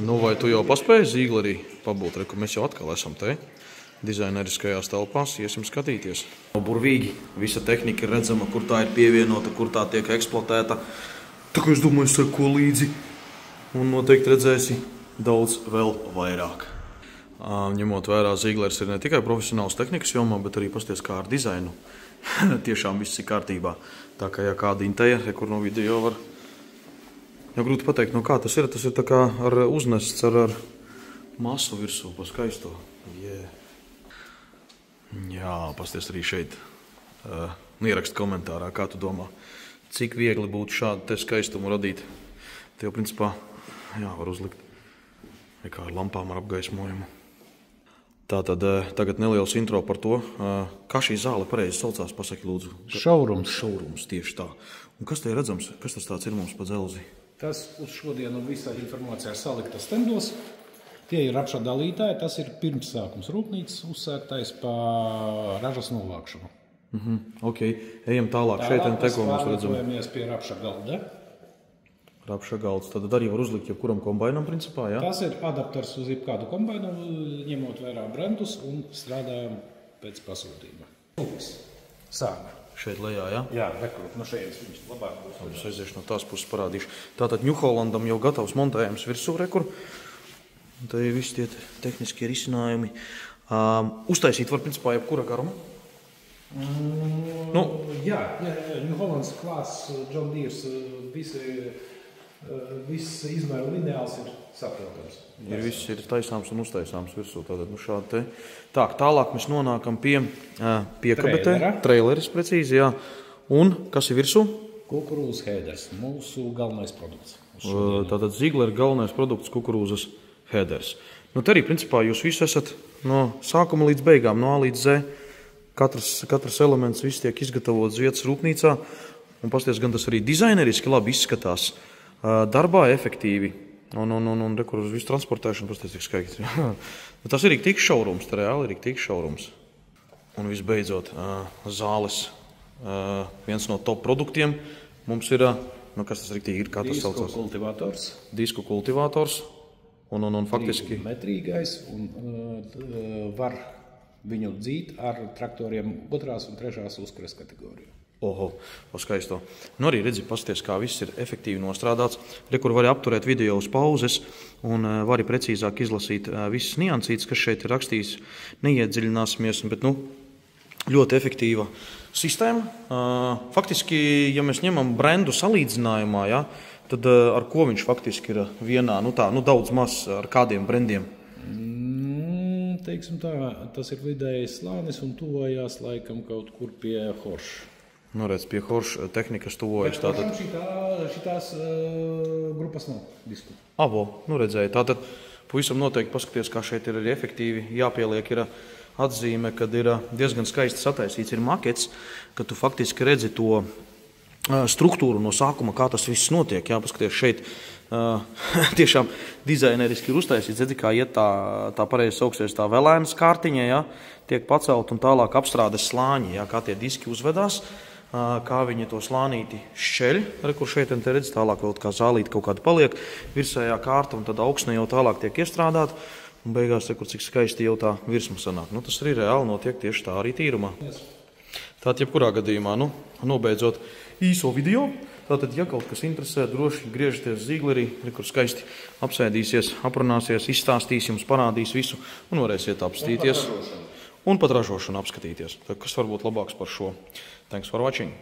Nu, vai tu jau paspēji Zieglerī pabūt, ka mēs jau atkal esam te dizaineriskajās telpās, iesim skatīties. Burvīgi, visa tehnika ir redzama, kur tā ir pievienota, kur tā tiek eksploatēta. Tā kā es domāju, seko līdzi un noteikti redzēsi daudz vēl vairāk. Ņemot vērā, Zieglers ir ne tikai profesionāls tehnikas jomā, bet arī pasties kā ar dizainu. Tiešām viss ir kārtībā. Tā kā ja kāda inteja, kur no video var, jau grūti pateikt, no kā tas ir tā kā ar uznests ar masu virsū pa skaisto. Jā, pasties arī šeit. Ierakst komentārā, kā tu domā, cik viegli būtu šādu te skaistumu radīt. Te jau principā, jā, var uzlikt kā ar lampām ar apgaismojumu. Tātad tagad neliels intro par to, kā šī zāle pareizi saucās, pasaki lūdzu. Šaurums. Šaurums, tieši tā. Un kas te ir redzams? Kas tas tāds ir mums pa dzelzi? Tas uz šodienu visā informācijā salikta stendos. Tie ir apša dalītāji, tas ir pirmsākums rūpnīcas uzsāktais pa ražas novākšanu. Ok, ejam tālāk. Šeit te, ko mēs redzam. Tālāk pie rapša galda. Rapša galds, tad arī var uzlikt jebkuram kombainam principā, jā? Tas ir adapters uz jebkādu kombainu, ņemot vērā brandus un strādājam pēc pasūtījuma. Sāna. Šeit lejā, jā? Jā, rekur, no šeit viņš labāk būs. Es aiziešu no tās puses parādīšu. Tātad New Hollandam jau gatavs montējums virsū rekur. Tā ir visi tie tehniskie risinājumi. Uztaisīt var principā jebkura garuma? Jā, New Hollands klāsts, John Deeres, viss izmēru lineāls ir saprotams. Viss ir taisāms un uztaisāms virsū. Tātad, šādi te. Tā, tālāk mēs nonākam pie piekabetē. Traileris precīzi, jā. Un kas ir virsū? Kukurūzas headers, mūsu galvenais produkts. Tātad Ziegler galvenais produkts kukurūzas headers. Nu, te arī, principā, jūs visi esat no sākuma līdz beigām, no A līdz Z. Katrs elements viss tiek izgatavots vietas rūpnīcā. Un pasties, gan tas arī dizaineriski labi izskatās. Darbā efektīvi. Un rekur uz visu transportēšanu, pasties, tik skaisti. Tas ir tik šaurums, tā reāli ir tik šaurums. Un visbeidzot, zāles. Viens no top produktiem mums ir, kas tas riktīgi ir, kā tas saucās? Disku kultivators. Disku kultivators. Un faktiski... Metrīgais un var viņu dzīt ar traktoriem 2. un 3. uzkres kategoriju. Oho, skaisto. Nu arī redzi, pasties, kā viss ir efektīvi nostrādāts. Rekur vari apturēt video uz pauzes un vari precīzāk izlasīt visas niansītes, kas šeit ir rakstījis. Neiedziļināsimies, bet ļoti efektīva sistēma. Faktiski, ja mēs ņemam brendu salīdzinājumā, ja, tad ar ko viņš faktiski ir vienā, daudz maz ar kādiem brendiem? Teiksim tā, tas ir vidējais slānis un tuvojās laikam kaut kur pie Horša. Nu, redz, pie Horša tehnikas tuvojas. Tātad šitās grupas nav disku. Redzēju. Tātad pavisam noteikti paskaties, kā šeit ir arī efektīvi jāpieliek ir atzīme, kad ir diezgan skaisti sataisīts ir makets, ka tu faktiski redzi to struktūru no sākuma, kā tas viss notiek. Jā, paskaties šeit. Tiešām dizaineriski ir uztaisīts, redzi, kā iet tā pareizi sauksies tā velēnas kārtiņa, jā, tiek pacelt un tālāk apstrādes slāņi, jā, kā tie diski uzvedās, kā viņi to slānīti šķeļ, kur šeit te redz, tālāk vēl kā zālīti kaut kāda paliek, virsējā kārta un tad augsne jau tālāk tiek iestrādāta un beigās, cik skaisti jau tā virsma sanāk. Tas arī reāli notiek tieši tā arī tīrumā. Tātad, jebkurā gadījumā, nobeidzot īso video, tātad, ja kaut kas interesē, droši griežaties Zieglerī, kur skaisti apsēdīsies, aprunāsies, izstāstīs, jums parādīs visu un varēsiet apstīties. Un pat ražošanu apskatīties. Kas var būt labāks par šo? Thanks for watching!